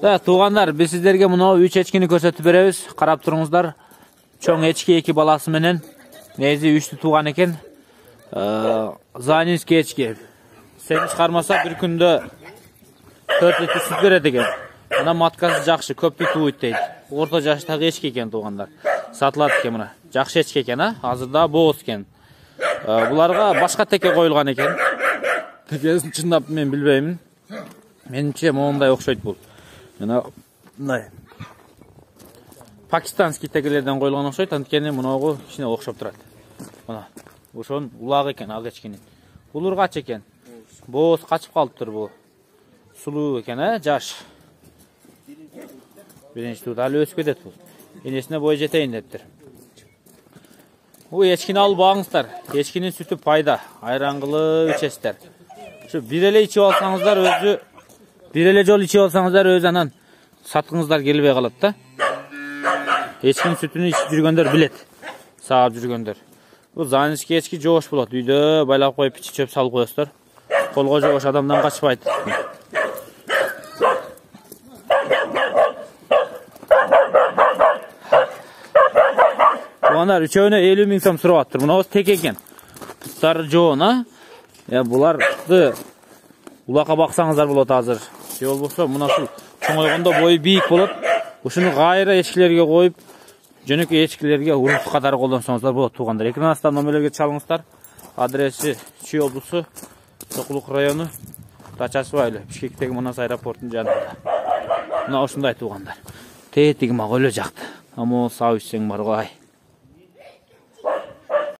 Да, тугандар, biz sizlerge muna 3 echkini көрсөтүп беребиz. Карап туруңуздар. Чоң echki 2 баласы менен. Нези 3тү туган экен. Занинский echki. Сен чыгармаса bir күндө 4 литр süt берет экен. Ана маткасы жакшы, көптү тууйт дейт. Орто жаштагы echki экен тугандар. Сатылат экен мына. Жакшы echki экен, азырда бооз экен. Буларга башка теке коюлган экен. Текесин чындап мен билбеймин. Менимче моундай окшойт бул. Мына пакистанский тегелерден коюлган окшойт, анткени мунагу кичине окшоп турат. Мына ошонун улагы экен ал echkинин. Улургач экен. Бооз качып калыптыр бул. Сулуу экен, жаш. Биринчи тууда алы өсүп кетет бул. Энесине бой жетейин дептир. Бул echkini алып багыңыздар. Echkинин сүтү пайда. Айран кылып ичесиздер. Şu bir ele içip alsanızlar özü, bir ele jol içip alsanızlar özü anan satqыңыздар келбей калат да. Echkinin sütünü içip жүргөндөр билет. Саап жүргөндөр. Бул Занинский echki жоош болот. Үйдө байлап коюп ичи чөп салып коесуңдар. Колго жоош адамдан качпайт. Бугандар үчөөнө 50 миң сом сурап атыр. Мына тек экен. Пустары жоон, Буларды улакка баксаңыздар болот азыр. Же болбосо мынасыл чоңойгондо бою бийик болот. Ушуну кайра echkilерге коюп, жөнөкөй echkilерге урус катары колдонсоңуздар болот тугандар. Экран астынан номерлерге чалыңыздар. Адреси Чүй облусу, Сокулук району, Тачасуу айылы, Бишкектеги Манас аэропортунун жанында. Мына ушундай тугандар. Тетиги мага өлө жакты. Амон сау ичсең баргай.